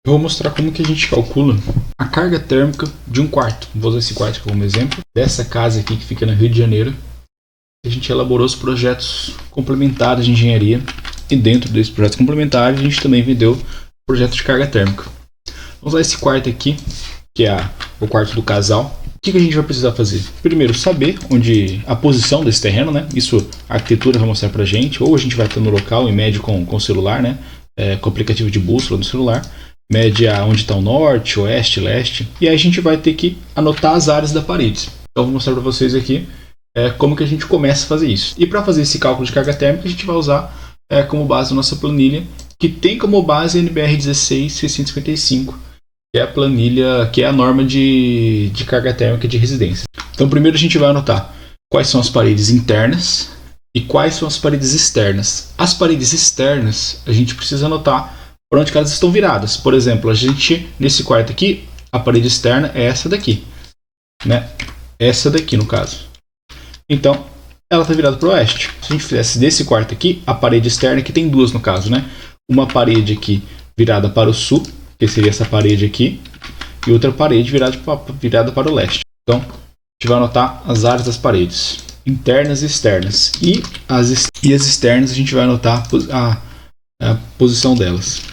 Eu vou mostrar como que a gente calcula a carga térmica de um quarto. Vou usar esse quarto como exemplo, dessa casa aqui que fica no Rio de Janeiro. A gente elaborou os projetos complementares de engenharia e dentro desses projetos complementares a gente também vendeu projetos de carga térmica. Vamos usar esse quarto aqui, que é o quarto do casal. O que a gente vai precisar fazer? Primeiro, saber onde a posição desse terreno, né? Isso a arquitetura vai mostrar pra gente, ou a gente vai estar no local e mede com o celular, né? Com o aplicativo de bússola no celular. Mede onde está o norte, oeste, leste. E aí a gente vai ter que anotar as áreas da parede. Então eu vou mostrar para vocês aqui como que a gente começa a fazer isso. E para fazer esse cálculo de carga térmica, a gente vai usar como base a nossa planilha, que tem como base a NBR 16655, que é a planilha, que é a norma de carga térmica de residência. Então primeiro a gente vai anotar quais são as paredes internas e quais são as paredes externas. As paredes externas a gente precisa anotar para onde elas estão viradas. Por exemplo, a gente, nesse quarto aqui, a parede externa é essa daqui, né? Essa daqui, no caso. Então, ela está virada para o oeste. Se a gente fizesse desse quarto aqui, a parede externa, que tem duas no caso, né? Uma parede aqui virada para o sul, que seria essa parede aqui, e outra parede virada para o leste. Então, a gente vai anotar as áreas das paredes, internas e externas. E as externas a gente vai anotar a posição delas.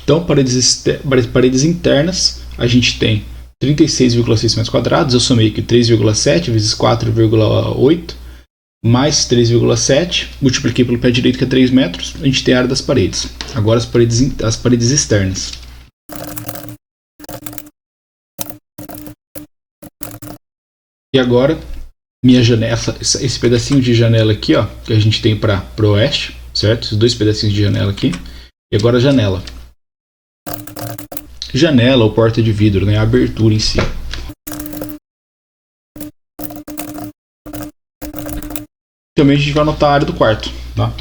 Então, paredes internas, a gente tem 36,6 metros quadrados. Eu somei aqui 3,7 vezes 4,8 mais 3,7. Multipliquei pelo pé direito, que é 3 metros. A gente tem a área das paredes. Agora as paredes externas. E agora, minha janela, esse pedacinho de janela aqui, ó, que a gente tem para o oeste, certo? Esses dois pedacinhos de janela aqui. E agora a janela. Janela ou porta de vidro, né? A abertura em si. Também a gente vai anotar a área do quarto, tá?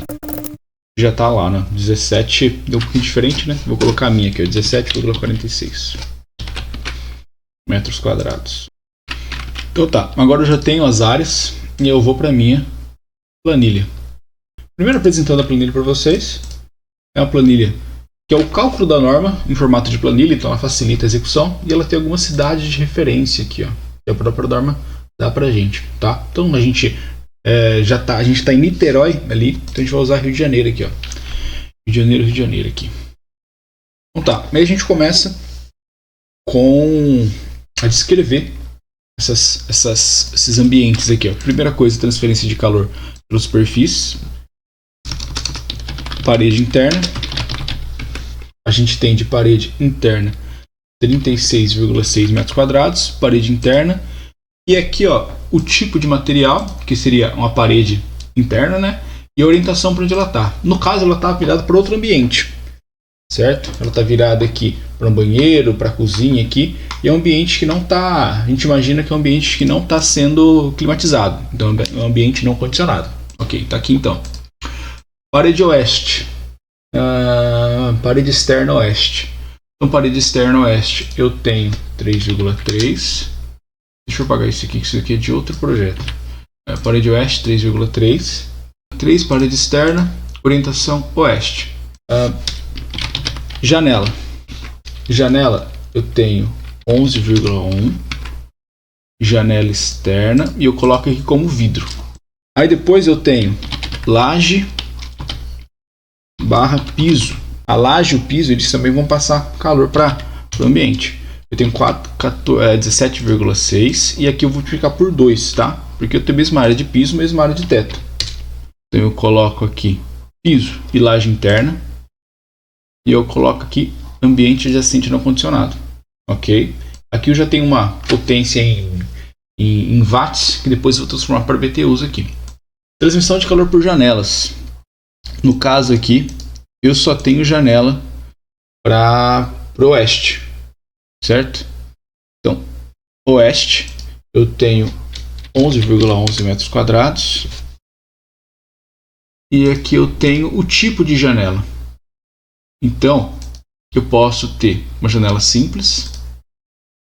Já tá lá, né? 17, deu um pouquinho diferente, né? Vou colocar a minha aqui, 17,46 metros quadrados. Então tá, agora eu já tenho as áreas e eu vou para minha planilha. Primeiro apresentando a planilha para vocês. É uma planilha que é o cálculo da norma em formato de planilha, então ela facilita a execução e ela tem algumas cidades de referência aqui, ó, que a própria norma dá pra gente, tá? Então a gente a gente tá em Niterói ali, então a gente vai usar Rio de Janeiro aqui, ó. Rio de Janeiro aqui. Então tá, aí a gente começa com a descrever esses ambientes aqui, ó. Primeira coisa, transferência de calor pelas superfícies. Parede interna. A gente tem de parede interna 36,6 metros quadrados, parede interna. E aqui, ó, o tipo de material, que seria uma parede interna, né? E a orientação para onde ela está. No caso, ela está virada para outro ambiente, certo? Ela está virada aqui para um banheiro, para a cozinha aqui. E é um ambiente que não está... A gente imagina que é um ambiente que não está sendo climatizado. Então, é um ambiente não condicionado. Ok, tá aqui então. Parede oeste. Parede externa oeste. Então, parede externa oeste, eu tenho 3,3. Deixa eu apagar isso aqui, que isso aqui é de outro projeto. Parede oeste, 3,3. 3, parede externa, orientação oeste. Janela. Janela, eu tenho 11,1. Janela externa, e eu coloco aqui como vidro. Aí depois eu tenho laje barra piso. A laje e o piso, eles também vão passar calor para o ambiente. Eu tenho 17,6 e aqui eu vou multiplicar por 2, tá? Porque eu tenho a mesma área de piso, mesma área de teto. Então eu coloco aqui piso e laje interna. E eu coloco aqui ambiente adjacente não condicionado. Ok? Aqui eu já tenho uma potência em watts, que depois eu vou transformar para BTUs aqui. Transmissão de calor por janelas. No caso aqui, eu só tenho janela para o oeste, certo? Então, oeste, eu tenho 11,11 metros quadrados. E aqui eu tenho o tipo de janela. Então, eu posso ter uma janela simples,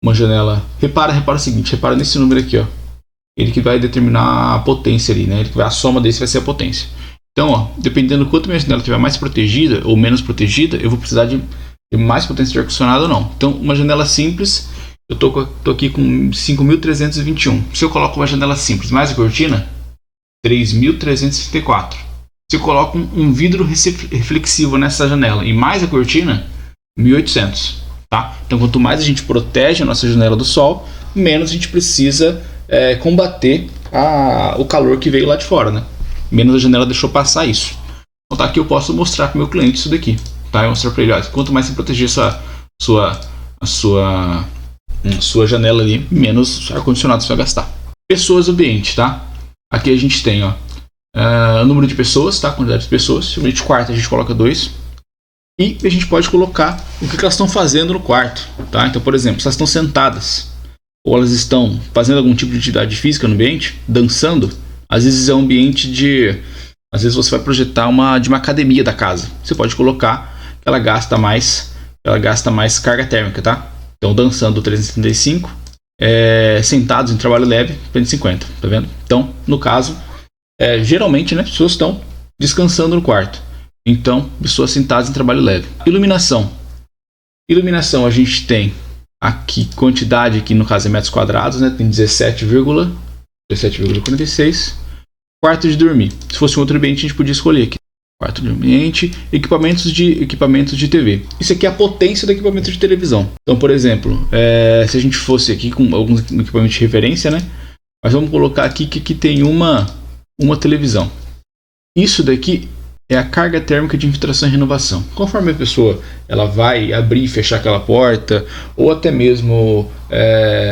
uma janela... Repara o seguinte, repara nesse número aqui, ó. Ele que vai determinar a potência ali, né? A soma desse vai ser a potência. Então, ó, dependendo do quanto minha janela estiver mais protegida ou menos protegida, eu vou precisar de mais potência de ar-condicionado ou não. Então, uma janela simples, eu tô aqui com 5.321. Se eu coloco uma janela simples mais a cortina, 3.364. Se eu coloco um vidro reflexivo nessa janela e mais a cortina, 1.800. Tá? Então, quanto mais a gente protege a nossa janela do sol, menos a gente precisa combater o calor que veio lá de fora, né? Menos a janela deixou passar isso. Então tá, aqui eu posso mostrar para o meu cliente isso daqui, tá? Eu mostrar para ele, olha, quanto mais você proteger a sua janela ali, menos ar-condicionado você vai gastar. Pessoas do ambiente, tá? Aqui a gente tem, ó, o número de pessoas, tá? Quantidade de pessoas. No de quarto a gente coloca 2. E a gente pode colocar o que elas estão fazendo no quarto, tá? Então, por exemplo, se elas estão sentadas ou elas estão fazendo algum tipo de atividade física no ambiente, dançando, às vezes é um ambiente às vezes você vai projetar de uma academia da casa. Você pode colocar que ela gasta mais carga térmica, tá? Então, dançando 375, sentados em trabalho leve, 250, tá vendo? Então, no caso, geralmente, né, pessoas estão descansando no quarto. Então, pessoas sentadas em trabalho leve. Iluminação. Iluminação, a gente tem aqui quantidade, aqui no caso é metros quadrados, né? Tem 17,46. Quarto de dormir. Se fosse um outro ambiente, a gente podia escolher aqui. Quarto de ambiente, equipamentos de TV. Isso aqui é a potência do equipamento de televisão. Então, por exemplo, se a gente fosse aqui com alguns equipamentos de referência, né? Mas vamos colocar aqui que aqui tem uma televisão. Isso daqui é a carga térmica de infiltração e renovação. Conforme a pessoa ela vai abrir e fechar aquela porta, ou até mesmo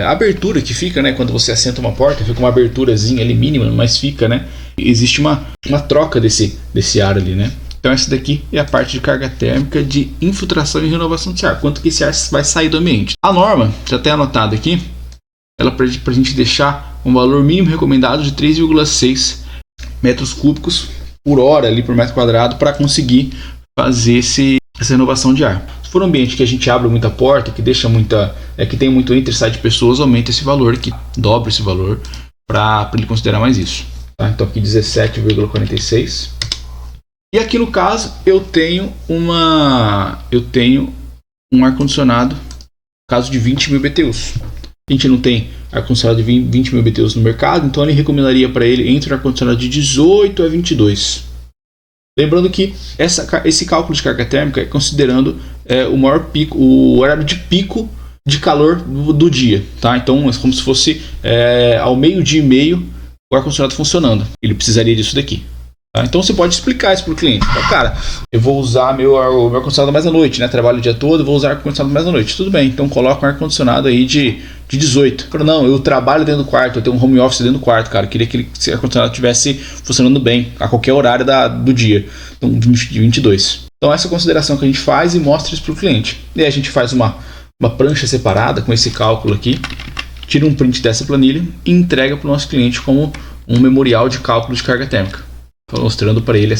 a abertura que fica, né? Quando você assenta uma porta, fica uma aberturazinha ali mínima, mas fica, né? Existe uma troca desse ar ali, né? Então essa daqui é a parte de carga térmica de infiltração e renovação desse ar. Quanto que esse ar vai sair do ambiente. A norma, já até anotado aqui, ela para a gente deixar um valor mínimo recomendado de 3,6 metros cúbicos por hora ali por metro quadrado para conseguir fazer essa renovação de ar. Se for um ambiente que a gente abre muita porta, que deixa que tem muito entre e sai de pessoas, aumenta esse valor, que dobra esse valor para ele considerar mais isso. Tá? Então aqui 17,46. E aqui no caso eu tenho um ar-condicionado caso de 20.000 BTUs. A gente não tem ar-condicionado de 20.000 BTUs no mercado, então ele recomendaria para ele entre o ar-condicionado de 18 a 22. Lembrando que esse cálculo de carga térmica é considerando o maior pico, o horário de pico de calor do dia, tá? Então é como se fosse ao meio-dia e meio o ar-condicionado funcionando. Ele precisaria disso daqui. Tá? Então você pode explicar isso para o cliente. Então, cara, eu vou usar meu ar-condicionado mais à noite, né? Trabalho o dia todo, vou usar ar-condicionado mais à noite. Tudo bem, então coloca um ar-condicionado aí de 18. Falo, não, eu trabalho dentro do quarto, eu tenho um home office dentro do quarto, cara. Eu queria que esse ar-condicionado estivesse funcionando bem a qualquer horário do dia. Então, de 22. Então, essa consideração que a gente faz e mostra isso para o cliente. E aí a gente faz uma prancha separada com esse cálculo aqui, tira um print dessa planilha e entrega para o nosso cliente como um memorial de cálculo de carga térmica, mostrando para ele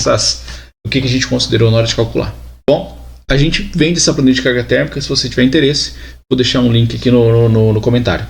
o que a gente considerou na hora de calcular. Bom, a gente vende essa planilha de carga térmica. Se você tiver interesse, vou deixar um link aqui no comentário.